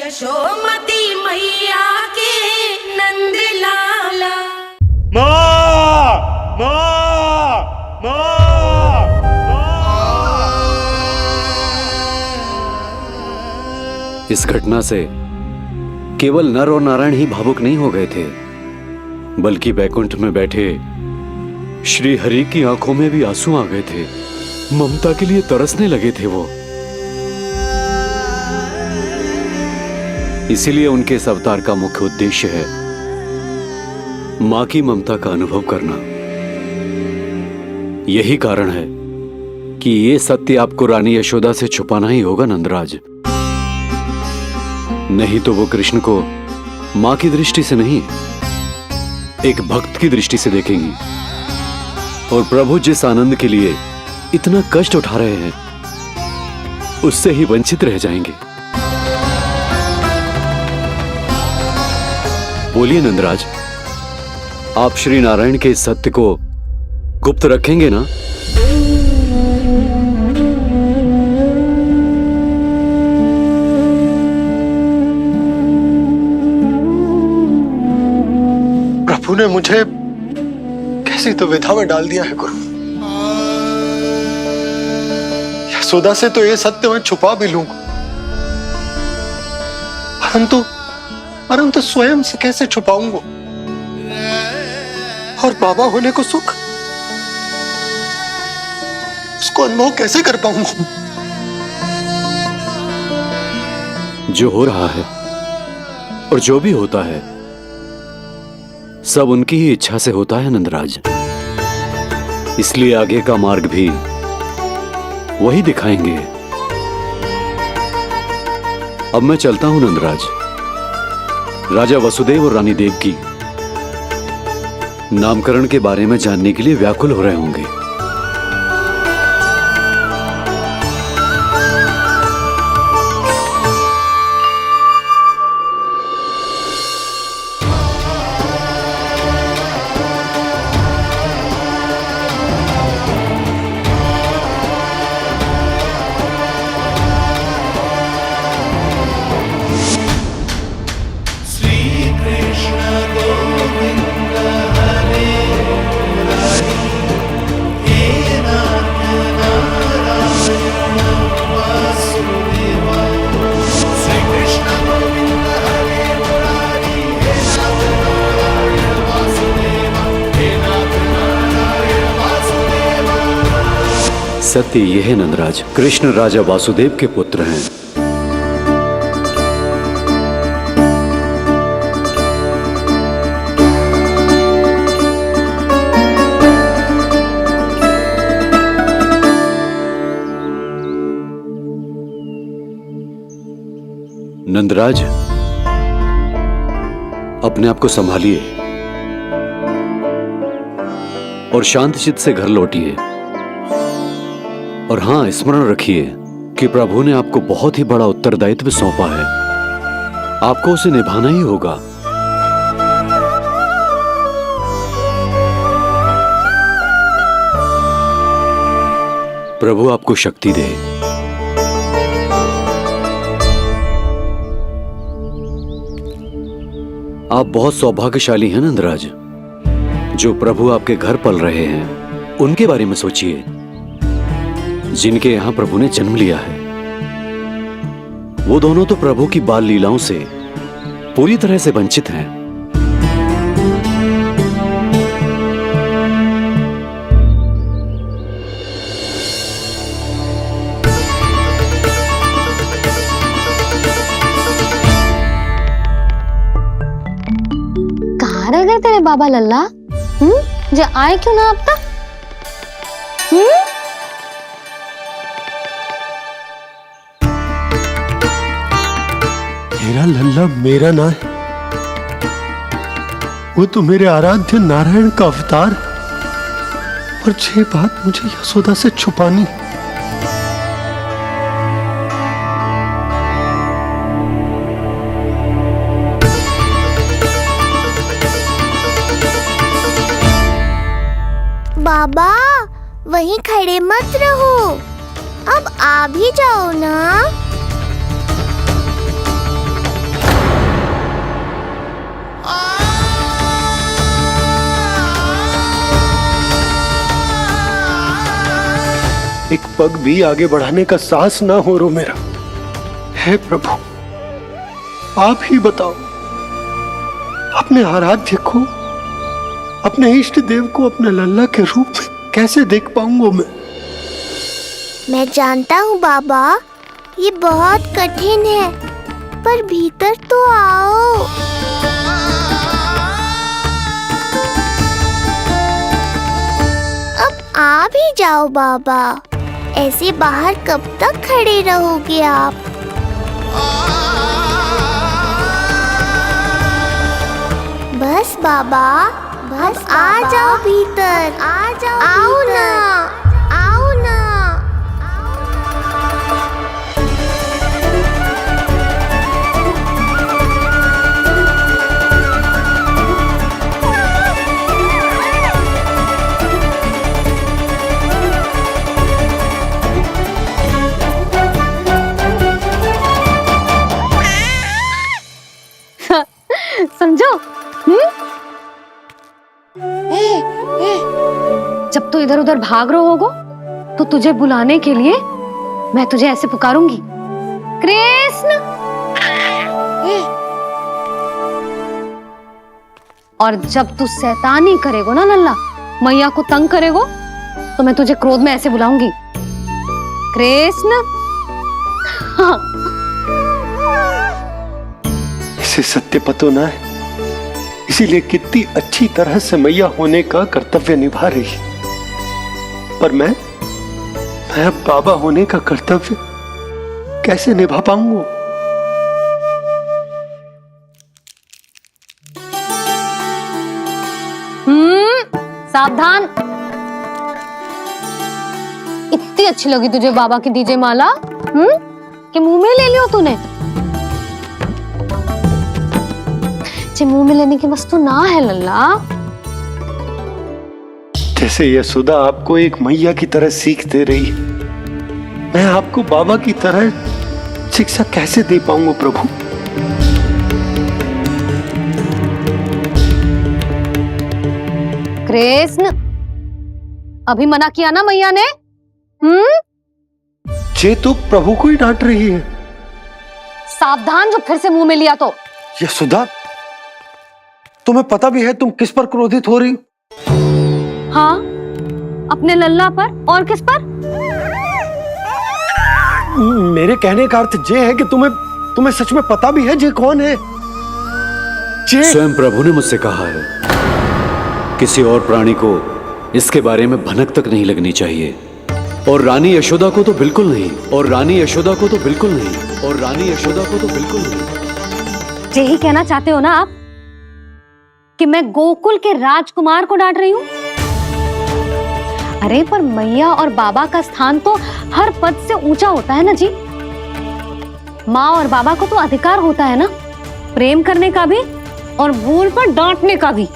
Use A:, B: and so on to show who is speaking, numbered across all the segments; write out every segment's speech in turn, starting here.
A: यशोमती मैया के नंद लाला।
B: माँ, माँ, माँ,
C: इस घटना से केवल नर और नारायण ही भावुक नहीं हो गए थे, बल्कि बैकुंठ में बैठे श्री हरि की आंखों में भी आंसू आ गए थे। ममता के लिए तरसने लगे थे वो। इसीलिए उनके इस अवतार का मुख्य उद्देश्य है मां की ममता का अनुभव करना। यही कारण है कि ये सत्य आपको रानी यशोदा से छुपाना ही होगा नंदराज। नहीं तो वो कृष्ण को मां की दृष्टि से नहीं, एक भक्त की दृष्टि से देखेंगी, और प्रभु जिस आनंद के लिए इतना कष्ट उठा रहे हैं उससे ही वंचित रह जाएंगे। बोलिए नंदराज, आप श्री नारायण के इस सत्य को गुप्त रखेंगे ना?
D: प्रभु ने मुझे कैसी दुविधा में डाल दिया है गुरु। यशोदा से तो ये सत्य मैं छुपा भी लूंगा, परंतु स्वयं से कैसे छुपाऊंगा? और बाबा होने को सुख, उसको अनुभव कैसे कर पाऊंगा?
C: जो हो रहा है और जो भी होता है सब उनकी ही इच्छा से होता है नंदराज। इसलिए आगे का मार्ग भी वही दिखाएंगे। अब मैं चलता हूं नंदराज। राजा वसुदेव और रानी देवकी नामकरण के बारे में जानने के लिए व्याकुल हो रहे होंगे। सत्य यह है नंदराज, कृष्ण राजा वासुदेव के पुत्र हैं। नंदराज, अपने आप को संभालिए और शांत चित्त से घर लौटिए। और हां, स्मरण रखिए कि प्रभु ने आपको बहुत ही बड़ा उत्तरदायित्व सौंपा है, आपको उसे निभाना ही होगा। प्रभु आपको शक्ति दे। आप बहुत सौभाग्यशाली हैं नंदराज। जो प्रभु आपके घर पल रहे हैं उनके बारे में सोचिए, जिनके यहां प्रभु ने जन्म लिया है। वो दोनों तो प्रभु की बाल लीलाओं से पूरी तरह से वंचित हैं।
E: कहाँ रह गए तेरे बाबा लल्ला? जो आए क्यों ना अब तक?
D: मेरा लल्ला मेरा ना है, वो तो मेरे आराध्य नारायण का अवतार। और ये बात मुझे यशोदा से छुपानी।
F: बाबा वहीं खड़े मत रहो, अब आ भी जाओ ना।
D: एक पग भी आगे बढ़ाने का साहस ना हो रो मेरा। हे प्रभु, आप ही बताओ, अपने आराध्य को, अपने इष्ट देव को अपने लल्ला के रूप में कैसे देख पाऊंगा
F: मैं जानता हूँ बाबा, ये बहुत कठिन है, पर भीतर तो आओ। अब आ भी जाओ बाबा, ऐसे बाहर कब तक खड़े रहोगे आप? बस बाबा, बस आ जाओ भीतर, आ जाओ, आओ ना, आओ ना।
E: समझो? जब तू इधर उधर भाग रहे होगो तो तुझे बुलाने के लिए मैं तुझे ऐसे पुकारूंगी, कृष्ण। और जब तू शैतानी करेगो ना लल्ला, मैया को तंग करेगो, तो मैं तुझे क्रोध में ऐसे बुलाऊंगी, कृष्ण। हाँ।
D: इसे सत्य पतो ना है, इसीलिए कितनी अच्छी तरह से मैया होने का कर्तव्य निभा रही, पर मैं अब बाबा होने का कर्तव्य कैसे निभा पाऊंगा?
E: सावधान। इतनी अच्छी लगी तुझे बाबा की दीजे माला, कि मुंह में ले लियो तूने? मुंह में लेने की वस्तु ना है लल्ला।
D: जैसे यशोदा आपको एक मैया की तरह सीख दे रही है, मैं आपको बाबा की तरह शिक्षा कैसे दे पाऊंगा प्रभु?
E: कृष्ण, अभी मना किया ना मैया ने?
D: ये तो प्रभु को ही डांट रही है।
E: सावधान, जो फिर से मुंह में लिया तो।
D: यशोदा, तुम्हें पता भी है तुम किस पर क्रोधित हो रही?
E: हाँ, अपने लल्ला पर। और किस पर?
D: मेरे कहने का अर्थ ये है कि तुम्हें सच में पता भी है जे कौन है?
C: स्वयं प्रभु ने मुझसे कहा है, किसी और प्राणी को इसके बारे में भनक तक नहीं लगनी चाहिए, और रानी यशोदा को तो बिल्कुल नहीं, और रानी यशोदा को तो बिल्कुल नहीं, और रानी यशोदा को तो बिल्कुल नहीं।
E: यही कहना चाहते हो ना आप कि मैं गोकुल के राजकुमार को डांट रही हूँ? अरे पर मैया और बाबा का स्थान तो हर पद से ऊंचा होता है ना जी। माँ और बाबा को तो अधिकार होता है ना, प्रेम करने का भी और भूल पर डांटने का भी।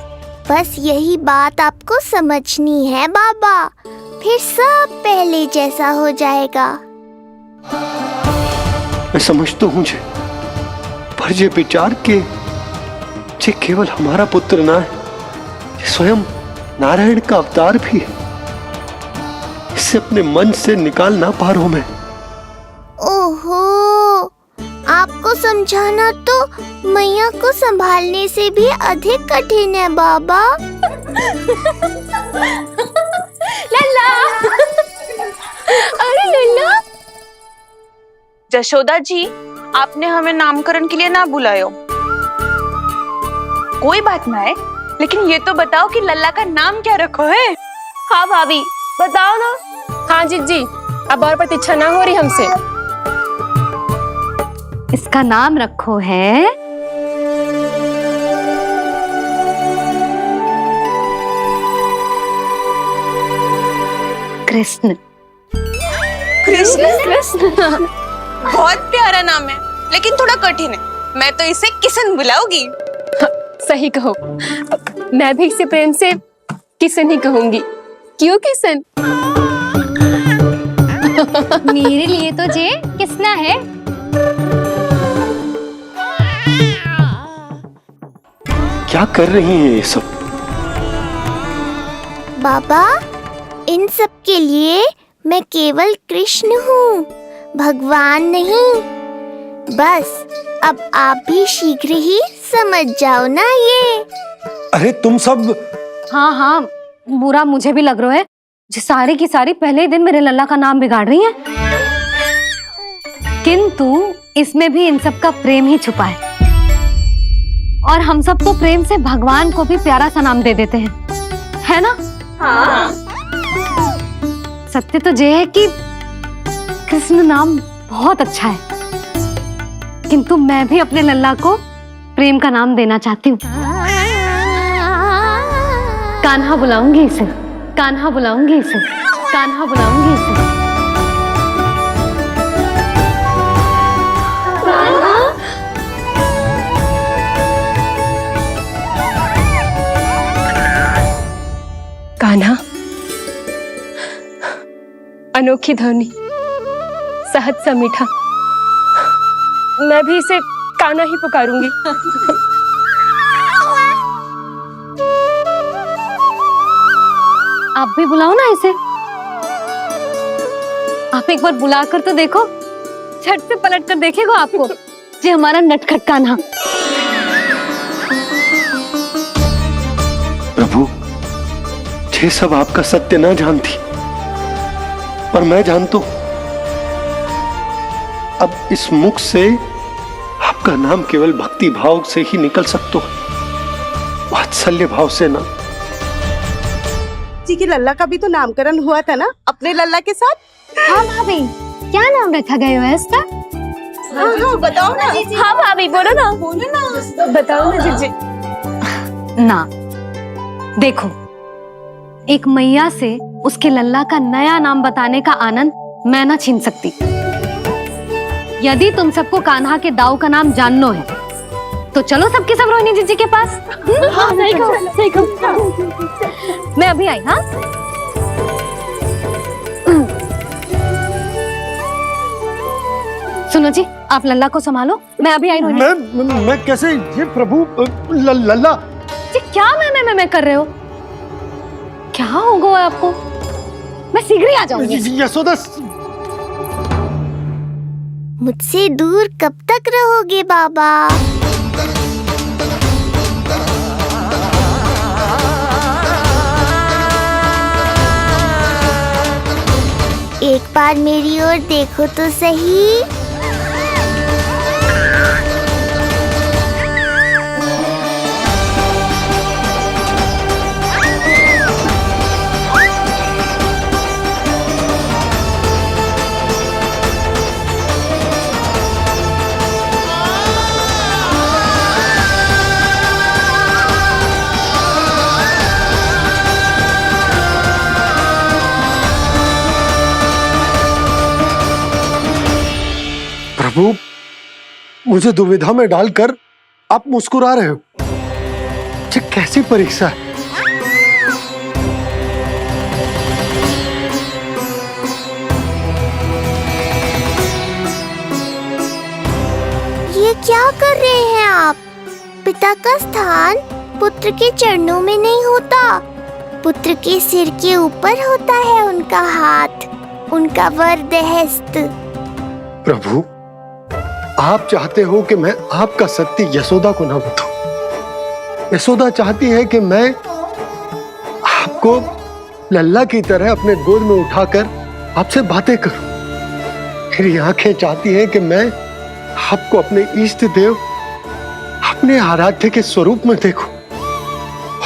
F: बस यही बात आपको समझनी है बाबा, फिर सब पहले जैसा हो जाएगा।
D: मैं समझता हूँ जे, पर ये विचार के ये केवल हमारा पुत्र ना है, ये स्वयं नारायण का अवतार भी है। इसे अपने मन से निकाल ना पा रहा हूं मैं।
F: ओहो, आपको समझाना तो मैया को संभालने से भी अधिक कठिन है बाबा।
A: लल्ला, अरे लल्ला।
G: जशोदा जी, आपने हमें नामकरण के लिए ना बुलायो। कोई बात ना है, लेकिन ये तो बताओ कि लल्ला का नाम क्या रखो है?
A: हाँ भाभी, बताओ ना।
H: हाँ जी, अब और प्रतीक्षा ना हो रही हमसे।
E: इसका नाम रखो है कृष्ण।
G: कृष्ण? बहुत प्यारा नाम है, लेकिन थोड़ा कठिन है। मैं तो इसे किशन बुलाऊंगी।
H: सही कहो, मैं भी इसे प्रेम से किशन ही कहूंगी। क्यों किशन?
E: मेरे लिए तो जे किसना है।
D: क्या कर रही हैं ये सब?
F: बाबा, इन सब के लिए मैं केवल कृष्ण हूँ, भगवान नहीं। बस अब आप भी शीघ्र ही समझ जाओ ना ये।
D: अरे तुम सब
E: हाँ हाँ, बुरा मुझे भी लग रहा है, जो सारी की सारी पहले ही दिन मेरे लल्ला का नाम बिगाड़ रही हैं। किंतु इसमें भी इन सब का प्रेम ही छुपा है, और हम सब तो प्रेम से भगवान को भी प्यारा सा नाम दे देते हैं, है ना?
G: हाँ।
E: सत्य तो ये है कि कृष्ण नाम बहुत अच्छा है, किंतु मैं भी अपने लल्ला को प्रेम का नाम देना चाहती हूँ। कान्हा बुलाऊंगी इसे, कान्हा बुलाऊंगी इसे, कान्हा बुलाऊंगी इसे।
H: कान्हा, अनोखी ध्वनि, सहज सा मीठा, मैं भी इसे कान्हा ही पुकारूंगी।
E: आप भी बुलाओ ना इसे। आप एक बार बुला कर तो देखो, झट से पलट कर देखेगा आपको ये हमारा नटखट कान्हा।
D: प्रभु, ये सब आपका सत्य ना जानती, पर मैं जानता हूं। अब इस मुख से आपका नाम केवल भक्ति भाव से ही निकल सकता है, वात्सल्य भाव से ना।
I: जी की लल्ला का भी तो नामकरण हुआ था ना अपने लल्ला के साथ।
E: हाँ भाभी, क्या नाम रखा गया है इसका?
I: हाँ, बताओ ना।
A: हाँ भाभी, बोलो ना।
I: बोलो ना,
H: बताओ ना जीजी।
E: ना, देखो, एक मैया से उसके लल्ला का नया नाम बताने का आनंद मैं ना छीन सकती। यदि तुम सबको कान्हा के दाऊ का नाम जानना है तो चलो सबके सब रोहिणी जीजी के पास।
A: हाँ, सही कहो।
E: मैं अभी आई। हाँ, सुनो जी, आप लल्ला को संभालो, मैं अभी आई। रोहिणी,
D: मैं कैसे? ये प्रभु लल्ला।
E: जी क्या मैं कर रहे हो? क्या हो गया आपको? मैं शीघ्र ही आ जाऊंगी।
D: यशोदा,
F: मुझसे दूर कब तक रहोगे बाबा? एक बार मेरी ओर देखो तो सही।
D: प्रभु, मुझे दुविधा में डालकर आप मुस्कुरा रहे हो। ये कैसी परीक्षा है?
F: ये क्या कर रहे हैं आप? पिता का स्थान पुत्र के चरणों में नहीं होता, पुत्र के सिर के ऊपर होता है उनका हाथ, उनका वरदहस्त।
D: प्रभु, आप चाहते हो कि मैं आपका सत्य यशोदा को ना बताऊं। यशोदा चाहती है कि मैं आपको लल्ला की तरह अपने गोद में उठाकर आपसे बातें करूं। मेरी आंखें चाहती हैं कि मैं आपको अपने इष्ट देव, अपने आराध्य के स्वरूप में देखूं।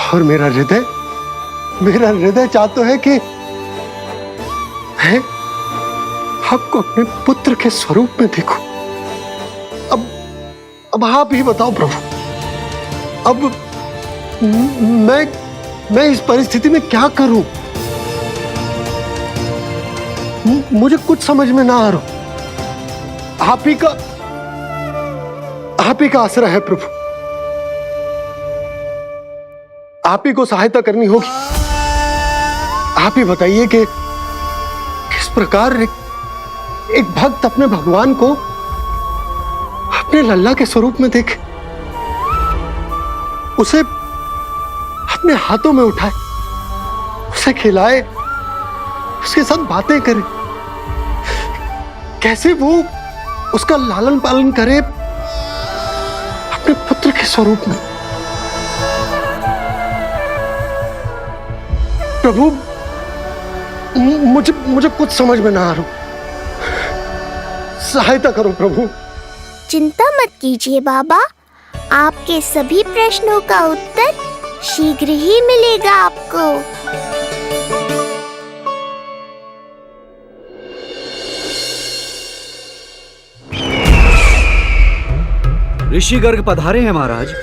D: और मेरा हृदय चाहता है कि मैं आपको अपने पुत्र के स्वरूप में देखूं। अब आप ही बताओ प्रभु, अब मैं इस परिस्थिति में क्या करूं? मुझे कुछ समझ में ना आ रहा। आप ही का आसरा है प्रभु। आप ही को सहायता करनी होगी। आप ही बताइए कि किस प्रकार एक भक्त अपने भगवान को अपने लल्ला के स्वरूप में देखे, उसे अपने हाथों में उठाए, उसे खिलाए, उसके साथ बातें करे, कैसे वो उसका लालन पालन करे अपने पुत्र के स्वरूप में। प्रभु, मुझे कुछ समझ में ना आ रहा, सहायता करो प्रभु।
F: चिंता मत कीजिए बाबा, आपके सभी प्रश्नों का उत्तर शीघ्र ही मिलेगा आपको।
C: ऋषि गर्ग पधारे हैं महाराज।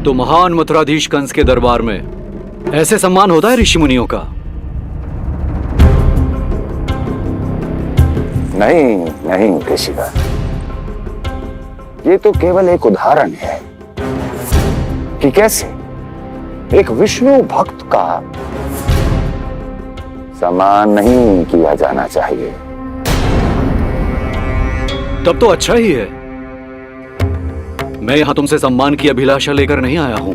C: तो महान मथुराधीश कंस के दरबार में ऐसे सम्मान होता है ऋषि मुनियों का?
J: नहीं नहीं ऋषिवर, ये तो केवल एक उदाहरण है कि कैसे एक विष्णु भक्त का सम्मान नहीं किया जाना चाहिए।
C: तब तो अच्छा ही है। मैं यहां तुमसे सम्मान की अभिलाषा लेकर नहीं आया हूं।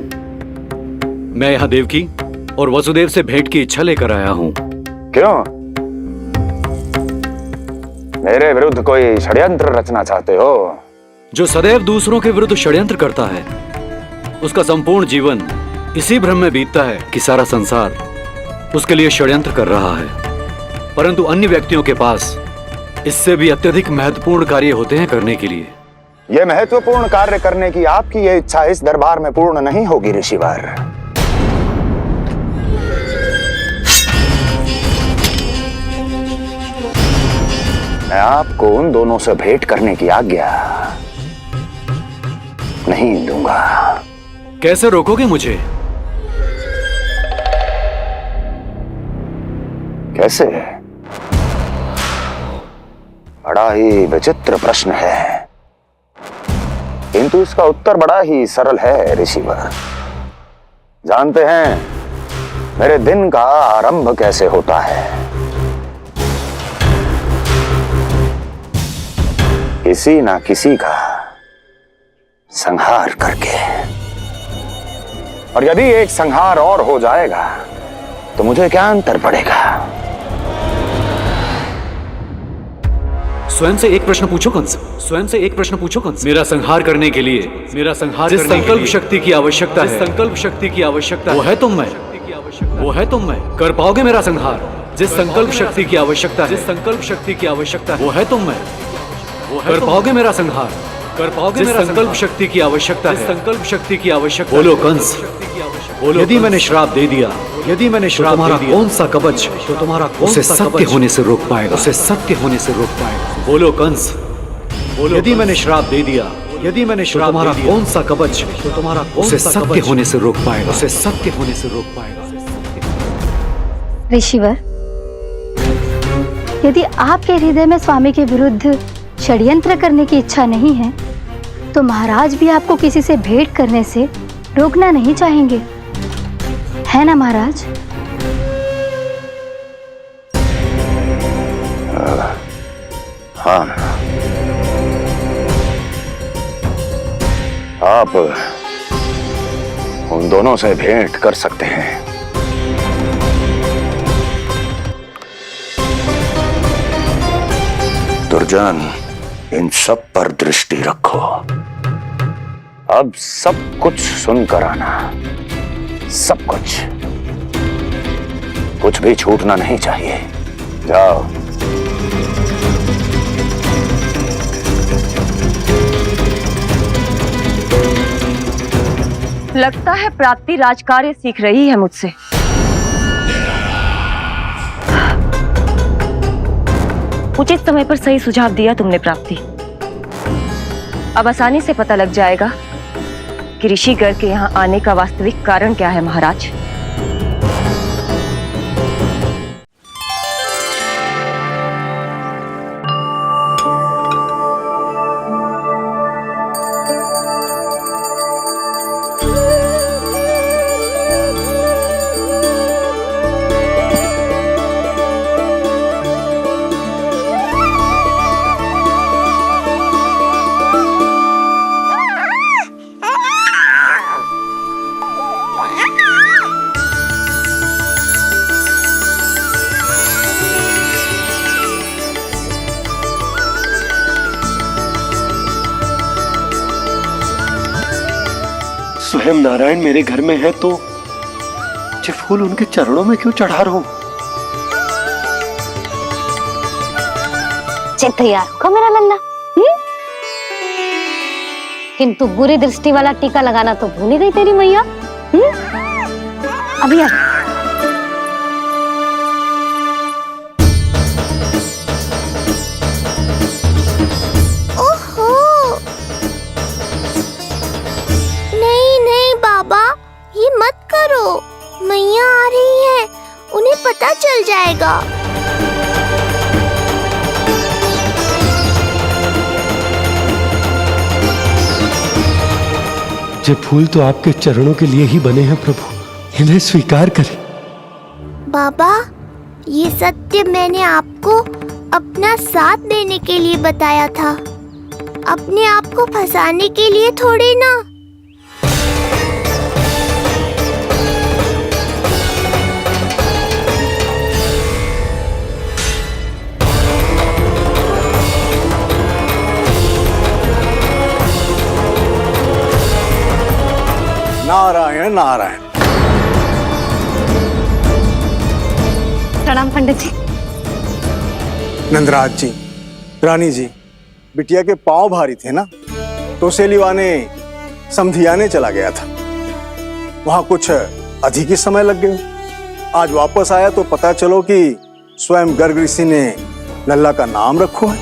C: मैं यहां देवकी और वसुदेव से भेंट की इच्छा लेकर आया हूं।
J: क्यों? मेरे विरुद्ध कोई षड्यंत्र रचना चाहते हो?
C: जो सदैव दूसरों के विरुद्ध षड्यंत्र करता है, उसका संपूर्ण जीवन इसी भ्रम में बीतता है कि सारा संसार उसके लिए षड्यंत्र कर रहा है। परंतु अन्य व्यक्तियों के पास इससे भी अत्यधिक महत्वपूर्ण कार्य होते हैं करने के लिए।
J: यह महत्वपूर्ण कार्य करने की आपकी यह इच्छा इस दरबार में पूर्ण नहीं होगी ऋषिवर। मैं आपको उन दोनों से भेंट करने की आज्ञा नहीं दूंगा।
C: कैसे रोकोगे मुझे?
J: कैसे? बड़ा ही विचित्र प्रश्न है, किंतु इसका उत्तर बड़ा ही सरल है ऋषिवर। जानते हैं मेरे दिन का आरंभ कैसे होता है? किसी ना किसी का संहार करके। और यदि एक संहार और हो जाएगा तो मुझे क्या अंतर पड़ेगा?
C: स्वयं से एक प्रश्न पूछो कंस। स्वयं से एक प्रश्न पूछो कंस। मेरा संहार करने के लिए, मेरा संहार जिस संकल्प शक्ति की आवश्यकता है, संकल्प शक्ति की आवश्यकता वो है तुम मैं, वो है तुम मैं। कर पाओगे मेरा संहार? जिस संकल्प शक्ति की आवश्यकता है, जिस संकल्प शक्ति की आवश्यकता है वो है तुम मैं, वो है। कर पाओगे मेरा संहार? कर पाओगे मेरा संकल्प शक्ति की आवश्यकता है, संकल्प शक्ति की आवश्यकता। बोलो कंस, बोलो। यदि मैंने श्राप दे दिया, यदि मैंने श्राप दे दिया, कौन सा कवच तो तुम्हारा उसे सत्य होने से रोक पाएगा? उसे सत्य होने से रोक पाएगा? बोलो कंस, बोलो। यदि मैंने श्राप दे दिया, यदि मैंने श्राप दे दिया, कौन सा कवच तो तुम्हारा उसे सत्य होने से रोक पाएगा? उसे सत्य होने से रोक पाएगा?
K: ऋषिवर, यदि आपके हृदय में स्वामी के विरुद्ध षड्यंत्र करने की इच्छा नहीं है, तो महाराज भी आपको किसी से भेंट करने से रोकना नहीं चाहेंगे, है ना महाराज?
J: हाँ, आप उन दोनों से भेंट कर सकते हैं। दुर्जन, इन सब पर दृष्टि रखो। अब सब कुछ सुनकर आना, सब कुछ, कुछ भी छूटना नहीं चाहिए। जाओ।
A: लगता है प्राप्ति राजकार्य सीख रही है मुझसे। उचित समय पर सही सुझाव दिया तुमने प्राप्ति। अब आसानी से पता लग जाएगा कि ऋषिगढ़ के यहाँ आने का वास्तविक कारण क्या है महाराज?
D: स्वयं नारायण मेरे घर में है तो ये फूल उनके चरणों में क्यों चढ़ा रहा हूं?
E: तैयार होगा मेरा लल्ला। किंतु बुरी दृष्टि वाला टीका लगाना तो भूल ही गई तेरी मैया। अभी आ।
F: ओहो, नहीं नहीं बाबा, ये मत करो। मैया आ रही है, उन्हें पता चल जाएगा।
D: ये फूल तो आपके चरणों के लिए ही बने हैं प्रभु, इन्हें स्वीकार करें।
F: बाबा, ये सत्य मैंने आपको अपना साथ देने के लिए बताया था, अपने आप को फंसाने के लिए थोड़ी ना।
J: नारायण नारायण।
E: प्रणाम पंडित जी।
J: नंदराज जी, रानी जी, बिटिया के पांव भारी थे ना, तो उसे लिवाने समधियाने चला गया था। वहां कुछ अधिक ही समय लग गया। आज वापस आया तो पता चलो कि स्वयं गर्ग ऋषि ने लल्ला का नाम रखो है,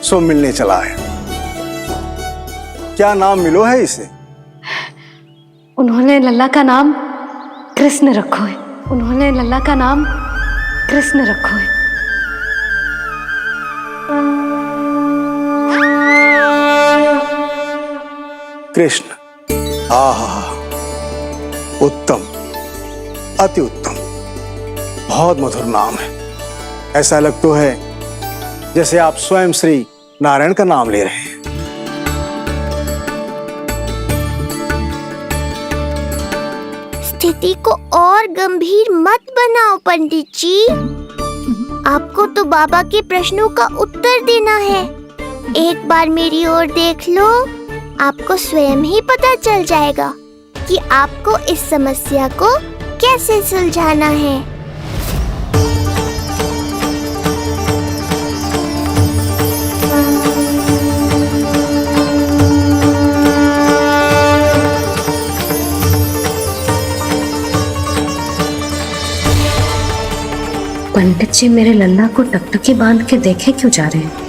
J: सो मिलने चला है। क्या नाम मिलो है इसे?
E: उन्होंने लल्ला का नाम कृष्ण रखो है। उन्होंने लल्ला का नाम कृष्ण रखो है।
J: कृष्ण। आहा, उत्तम, अति उत्तम, बहुत मधुर नाम है। ऐसा लग तो है जैसे आप स्वयं श्री नारायण का नाम ले रहे हैं।
F: स्थिति को और गंभीर मत बनाओ पंडित जी। आपको तो बाबा के प्रश्नों का उत्तर देना है। एक बार मेरी ओर देख लो, आपको स्वयं ही पता चल जाएगा कि आपको इस समस्या को कैसे सुलझाना है।
E: पंडित जी मेरे लल्ला को टकटकी बांध के देखे क्यों जा रहे हैं?